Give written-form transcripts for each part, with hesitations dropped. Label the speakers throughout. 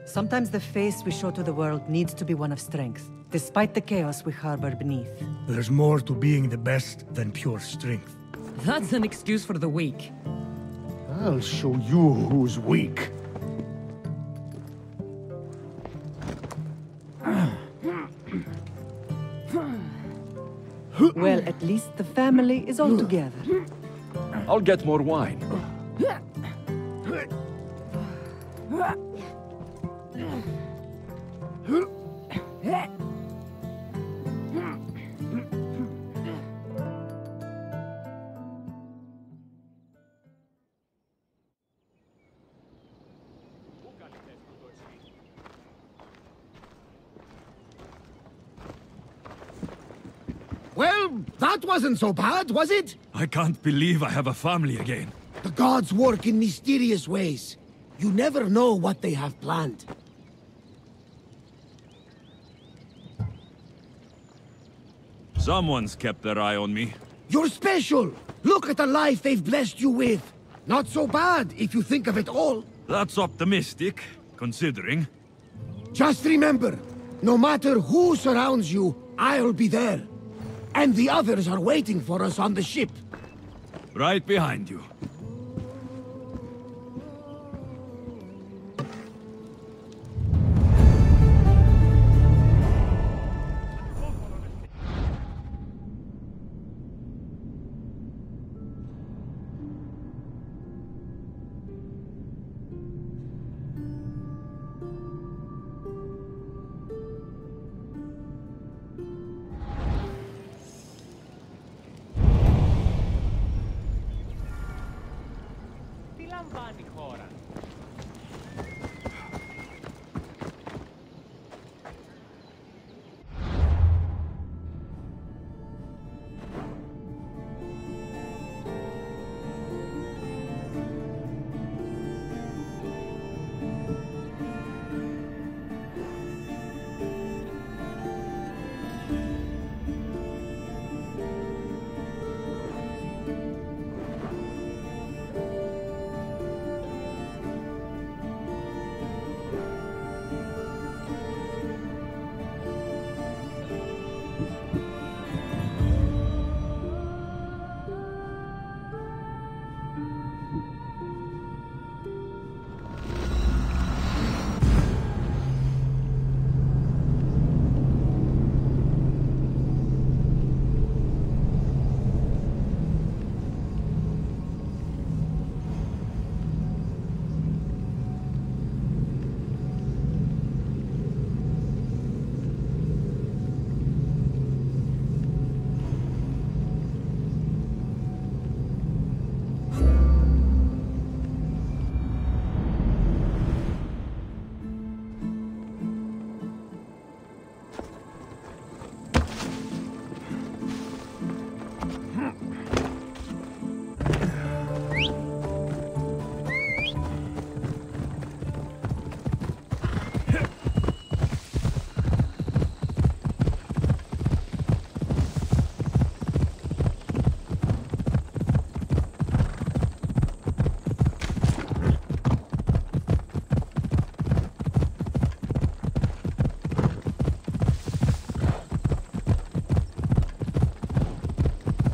Speaker 1: Sometimes the face we show to the world needs to be one of strength, despite the chaos we harbor beneath.
Speaker 2: There's more to being the best than pure strength.
Speaker 3: That's an excuse for the weak.
Speaker 2: I'll show you who's weak.
Speaker 1: Well, at least the family is all together.
Speaker 4: I'll get more wine.
Speaker 5: Well, that wasn't so bad, was it?
Speaker 4: I can't believe I have a family again.
Speaker 5: The gods work in mysterious ways. You never know what they have planned.
Speaker 4: Someone's kept their eye on me.
Speaker 5: You're special! Look at the life they've blessed you with! Not so bad, if you think of it all.
Speaker 4: That's optimistic, considering.
Speaker 5: Just remember, no matter who surrounds you, I'll be there. And the others are waiting for us on the ship.
Speaker 4: Right behind you.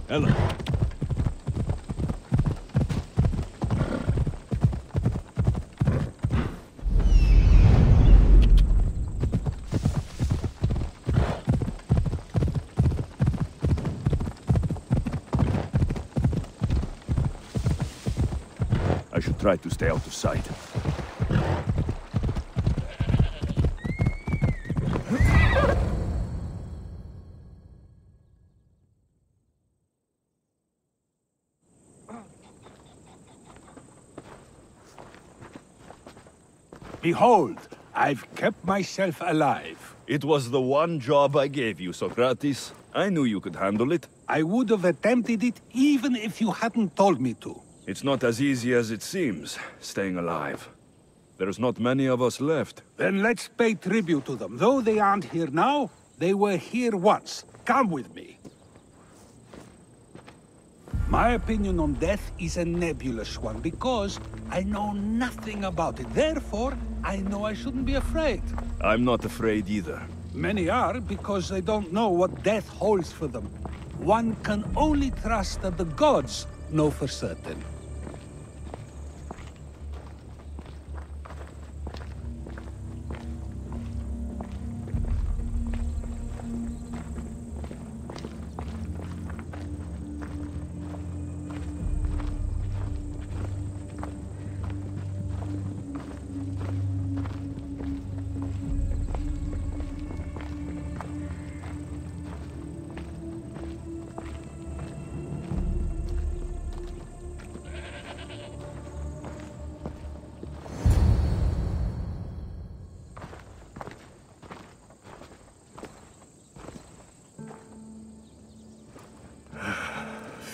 Speaker 4: Hello. I should try to stay out of sight.
Speaker 6: Behold, I've kept myself alive.
Speaker 4: It was the one job I gave you, Socrates. I knew you could handle it.
Speaker 6: I would have attempted it even if you hadn't told me to.
Speaker 4: It's not as easy as it seems, staying alive. There's not many of us left.
Speaker 6: Then let's pay tribute to them. Though they aren't here now, they were here once. Come with me. My opinion on death is a nebulous one because I know nothing about it. Therefore, I know I shouldn't be afraid.
Speaker 4: I'm not afraid either.
Speaker 6: Many are because they don't know what death holds for them. One can only trust that the gods know for certain.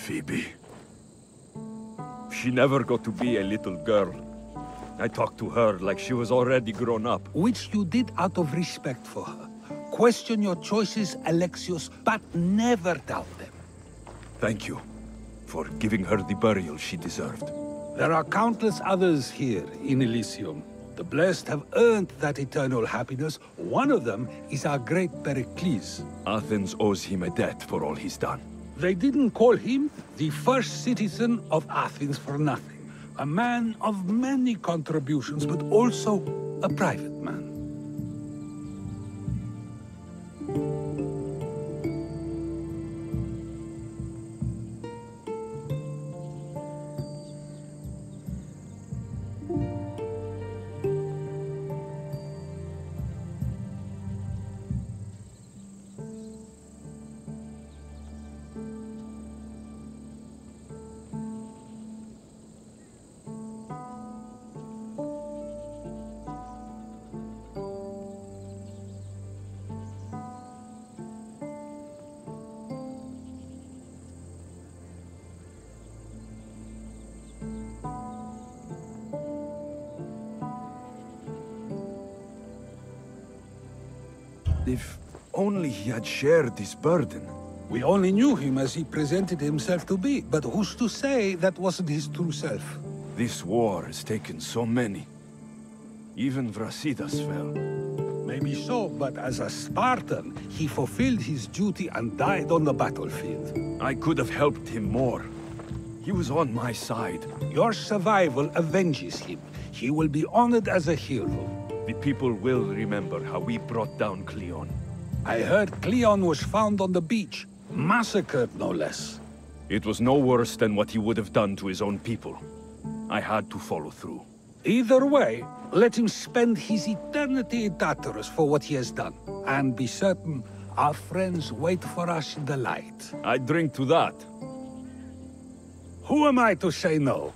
Speaker 4: Phoebe. She never got to be a little girl. I talked to her like she was already grown up.
Speaker 6: Which you did out of respect for her. Question your choices, Alexios, but never doubt them.
Speaker 4: Thank you for giving her the burial she deserved.
Speaker 6: There are countless others here in Elysium. The blessed have earned that eternal happiness. One of them is our great Pericles.
Speaker 4: Athens owes him a debt for all he's done.
Speaker 6: They didn't call him the first citizen of Athens for nothing. A man of many contributions, but also a private man.
Speaker 4: If only he had shared this burden.
Speaker 6: We only knew him as he presented himself to be, but who's to say that wasn't his true self?
Speaker 4: This war has taken so many. Even Brasidas fell.
Speaker 6: Maybe so, but as a Spartan, he fulfilled his duty and died on the battlefield.
Speaker 4: I could have helped him more. He was on my side.
Speaker 6: Your survival avenges him. He will be honored as a hero.
Speaker 4: The people will remember how we brought down Cleon.
Speaker 6: I heard Cleon was found on the beach. Massacred, no less.
Speaker 4: It was no worse than what he would have done to his own people. I had to follow through.
Speaker 6: Either way, let him spend his eternity in Tartarus for what he has done. And be certain, our friends wait for us in the light.
Speaker 4: I drink to that.
Speaker 6: Who am I to say no?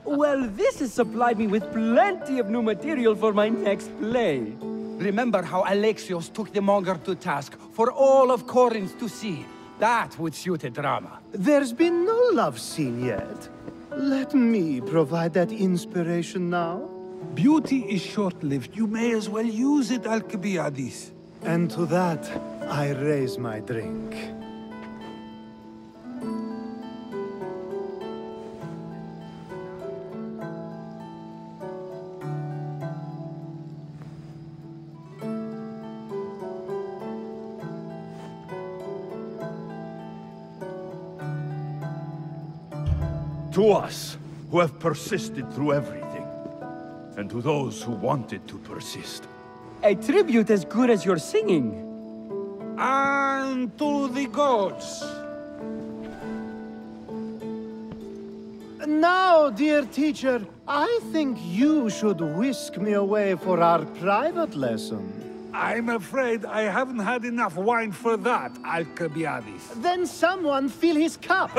Speaker 7: Well, this has supplied me with plenty of new material for my next play. Remember how Alexios took the monger to task for all of Corinth to see? That would suit a drama.
Speaker 8: There's been no love scene yet. Let me provide that inspiration now.
Speaker 6: Beauty is short-lived. You may as well use it, Alcibiades.
Speaker 8: And to that, I raise my drink.
Speaker 4: To us, who have persisted through everything. And to those who wanted to persist.
Speaker 7: A tribute as good as your singing.
Speaker 6: And to the gods.
Speaker 8: Now, dear teacher, I think you should whisk me away for our private lesson.
Speaker 6: I'm afraid I haven't had enough wine for that, Alcibiades.
Speaker 8: Then someone fill his cup!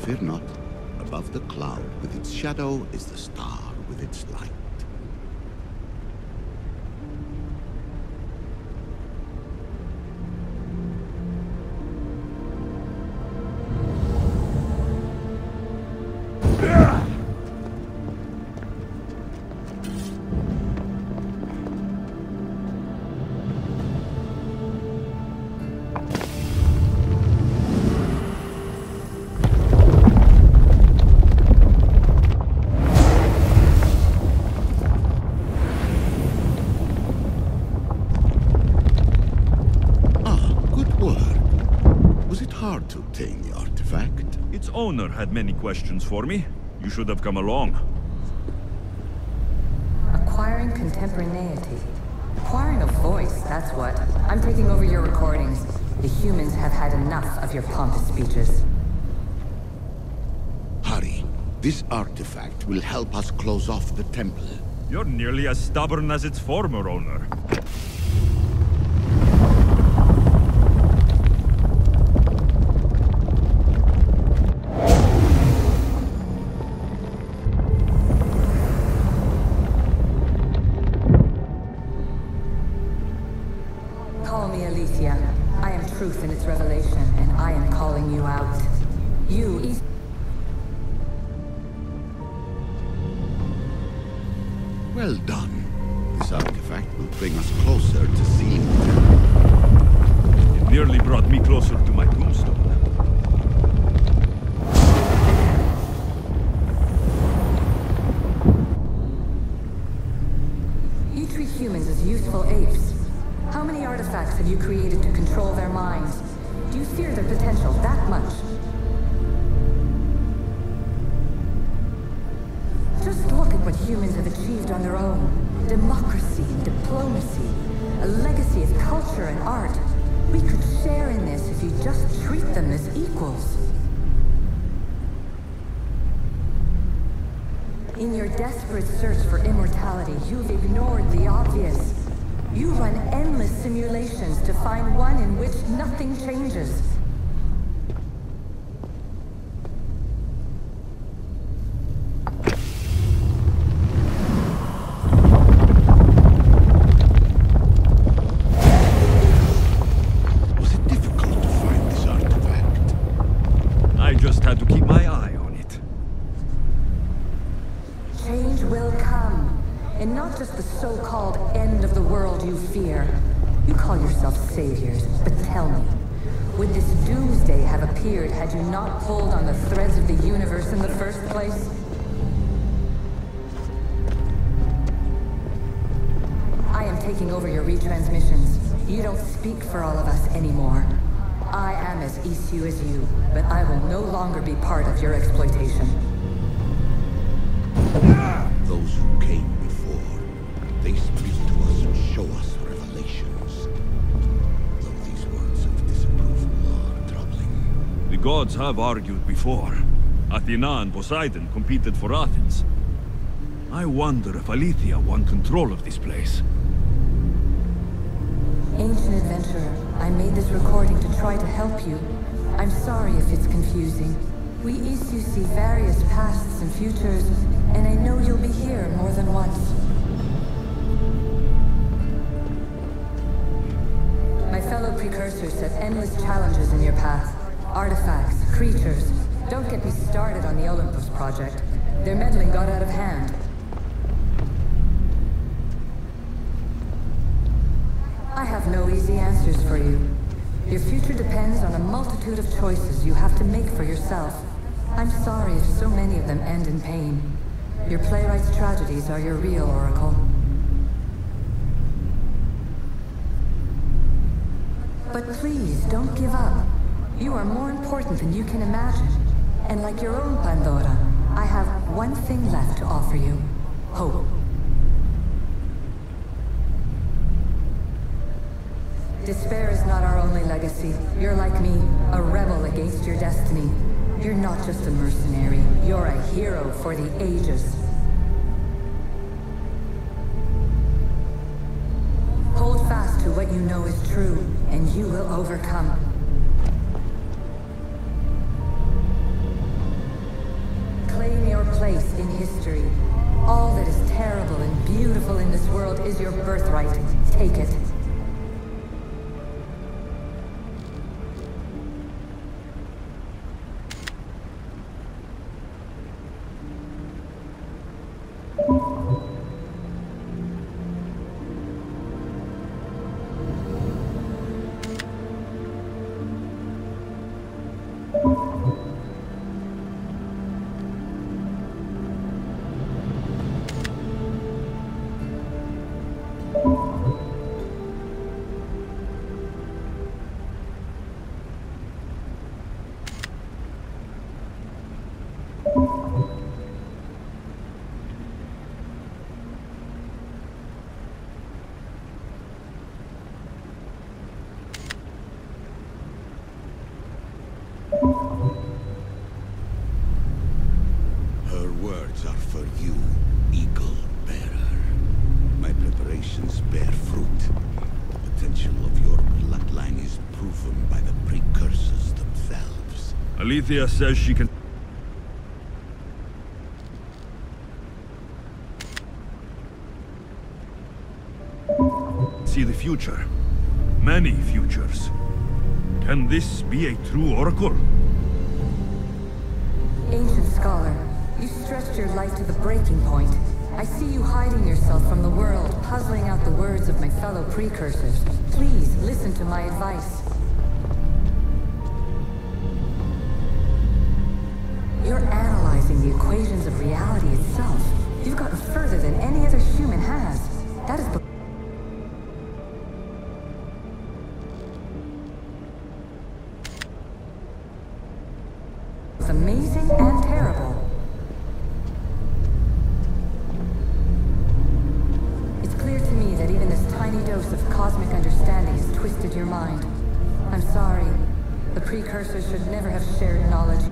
Speaker 9: Fear not. Above the cloud with its shadow is the star with its light.
Speaker 4: Owner had many questions for me. You should have come along.
Speaker 3: Acquiring contemporaneity. Acquiring a voice, that's what. I'm taking over your recordings. The humans have had enough of your pompous speeches.
Speaker 9: Hurry. This artifact will help us close off the temple.
Speaker 4: You're nearly as stubborn as its former owner.
Speaker 3: Truth in its revelation, and I am calling you out. You,
Speaker 9: Well done. This artifact will bring us closer to seeing them.
Speaker 4: It nearly brought me closer to my tombstone.
Speaker 3: You treat humans as useful apes. How many artifacts have you created to control their minds? Do you fear their potential that much? Just look at what humans have achieved on their own. Democracy and diplomacy. A legacy of culture and art. We could share in this if you just treat them as equals. In your desperate search for immortality, you've ignored the obvious. You run endless simulations to find one in which nothing changes. world you fear. You call yourself saviors, but tell me, would this doomsday have appeared had you not pulled on the threads of the universe in the first place? I am taking over your retransmissions. You don't speak for all of us anymore. I am as issue as you, but I will no longer be part of your exploitation.
Speaker 9: Those who came before, they speak to us and show us revelations. Though these words of disapproval are troubling.
Speaker 4: The gods have argued before. Athena and Poseidon competed for Athens. I wonder if Aletheia won control of this place.
Speaker 3: Ancient adventurer, I made this recording to try to help you. I'm sorry if it's confusing. We issue see various pasts and futures, and I know you'll be here more than once. My fellow precursors set endless challenges in your path. Artifacts, creatures. Don't get me started on the Olympus project. Their meddling got out of hand. I have no easy answers for you. Your future depends on a multitude of choices you have to make for yourself. I'm sorry if so many of them end in pain. Your playwright's tragedies are your real oracle. But please, don't give up. You are more important than you can imagine. And like your own Pandora, I have one thing left to offer you. Hope. Despair is not our only legacy. You're like me, a rebel against your destiny. You're not just a mercenary, you're a hero for the ages. Hold fast to what you know is true, and you will overcome. Claim your place in history. All that is terrible and beautiful in this world is your birthright. Take it.
Speaker 9: Her words are for you, Eagle Bearer. My preparations bear fruit. The potential of your bloodline is proven by the precursors themselves.
Speaker 4: Aletheia says she can... see the future. Many futures. Can this be a true oracle?
Speaker 3: Ancient scholar, you stretched your life to the breaking point. I see you hiding yourself from the world, puzzling out the words of my fellow precursors. Please, listen to my advice. You're analyzing the equations of reality itself. You've gotten further than any other human has. That is amazing and terrible. It's clear to me that even this tiny dose of cosmic understanding has twisted your mind. I'm sorry. The precursors should never have shared knowledge.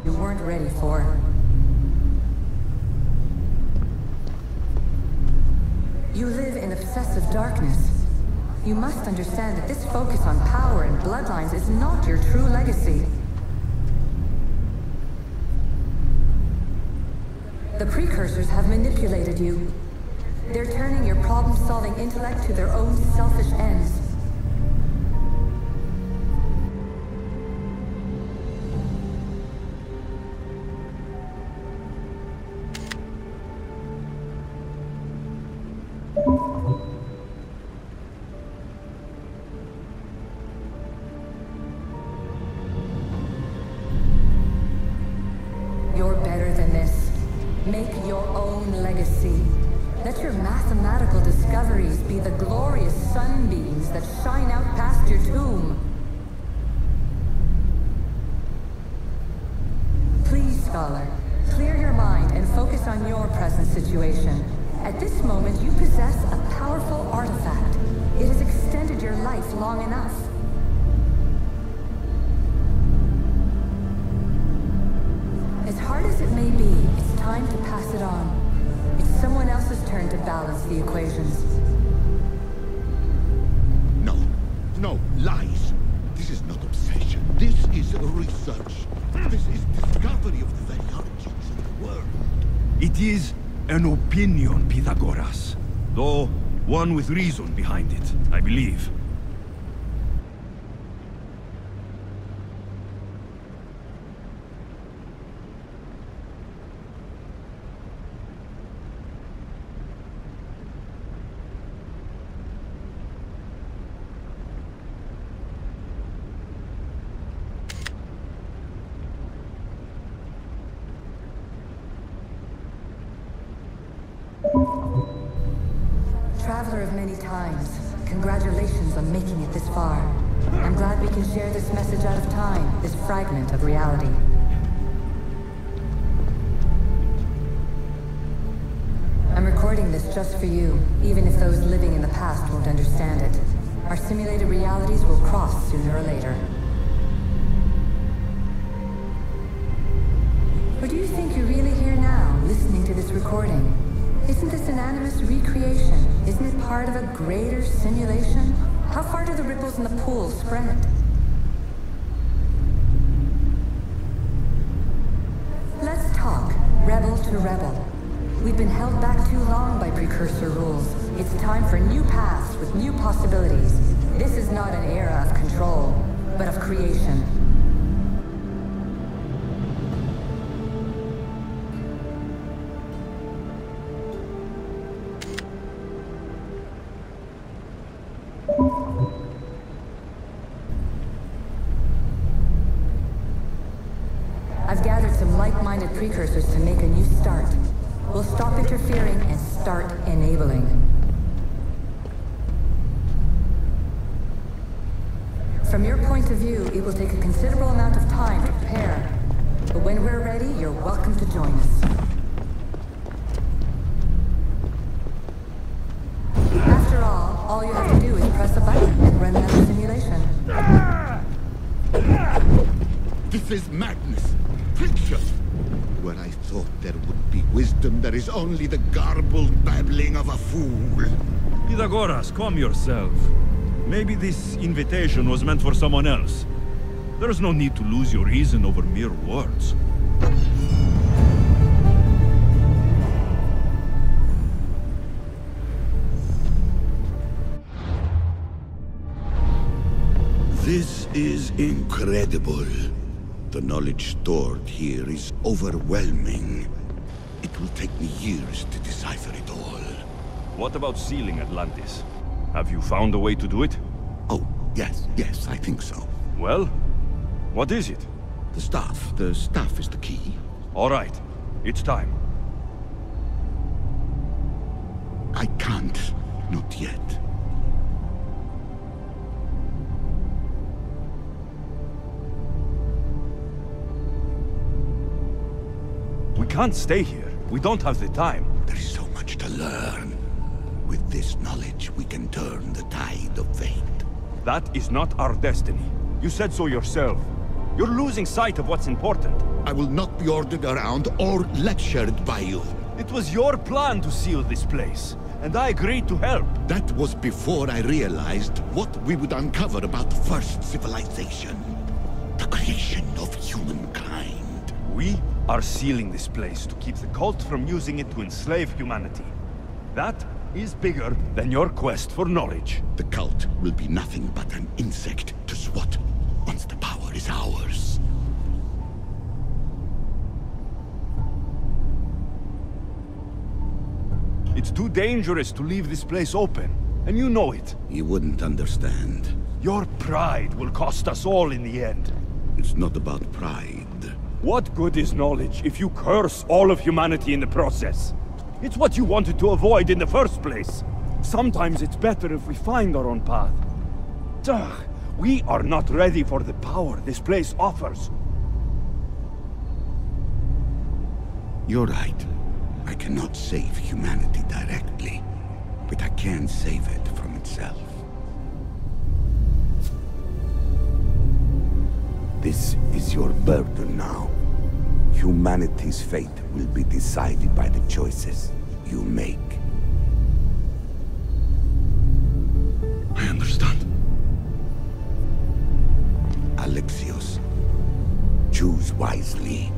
Speaker 3: You weren't ready for. You live in obsessive darkness. You must understand that this focus on power and bloodlines is not your true legacy. The precursors have manipulated you. They're turning your problem-solving intellect to their own selfish ends. You're better than this. Make your own legacy. Let your mathematical discoveries be the glorious sunbeams that shine out past your tomb. Please, Scholar, clear your mind and focus on your present situation. At this moment, you possess a powerful artifact. It has extended your life long enough. As hard as it may be, it's time to pass it on. It's someone else's turn to balance the equations.
Speaker 9: No. No, lies. This is not obsession. This is research. This is discovery of the very origins of the world.
Speaker 4: It is an opinion, Pythagoras. Though one with reason behind it, I believe.
Speaker 3: Traveler of many times, congratulations on making it this far. I'm glad we can share this message out of time, this fragment of reality. I'm recording this just for you, even if those living in the past won't understand it. Our simulated realities will cross sooner or later. Or do you think you're really here now, listening to this recording? Isn't this an animus recreation? Isn't it part of a greater simulation? How far do the ripples in the pool spread? Let's talk, rebel to rebel. We've been held back too long by precursor rules. It's time for new paths with new possibilities. This is not an era of control, but of creation. I've gathered some like-minded precursors to make a new start. We'll stop interfering and start enabling. From your point of view, it will take a considerable amount of time to prepare. But when we're ready, you're welcome to join us. After all you have to do is press a button and run another simulation.
Speaker 9: This is madness. Fiction. Where I thought there would be wisdom, there is only the garbled babbling of a fool.
Speaker 4: Pythagoras, calm yourself. Maybe this invitation was meant for someone else. There's no need to lose your reason over mere words.
Speaker 9: This is incredible. The knowledge stored here is overwhelming. It will take me years to decipher it all.
Speaker 4: What about sealing Atlantis? Have you found a way to do it?
Speaker 9: Oh, yes, I think so.
Speaker 4: Well, what is it?
Speaker 9: The staff. The staff is the key.
Speaker 4: All right, it's time.
Speaker 9: I can't. Not yet.
Speaker 4: We can't stay here. We don't have the time.
Speaker 9: There is so much to learn. With this knowledge, we can turn the tide of fate.
Speaker 4: That is not our destiny. You said so yourself. You're losing sight of what's important.
Speaker 9: I will not be ordered around or lectured by you.
Speaker 4: It was your plan to seal this place, and I agreed to help.
Speaker 9: That was before I realized what we would uncover about the first civilization. The creation of humankind.
Speaker 4: We are sealing this place to keep the cult from using it to enslave humanity. That is bigger than your quest for knowledge.
Speaker 9: The cult will be nothing but an insect to swat once the power is ours.
Speaker 4: It's too dangerous to leave this place open, and you know it.
Speaker 9: You wouldn't understand.
Speaker 4: Your pride will cost us all in the end.
Speaker 9: It's not about pride.
Speaker 4: What good is knowledge if you curse all of humanity in the process? It's what you wanted to avoid in the first place. Sometimes it's better if we find our own path. Ugh, we are not ready for the power this place offers.
Speaker 9: You're right. I cannot save humanity directly, but I can save it from itself. This is your burden now. Humanity's fate will be decided by the choices you make.
Speaker 4: I understand.
Speaker 9: Alexios, choose wisely.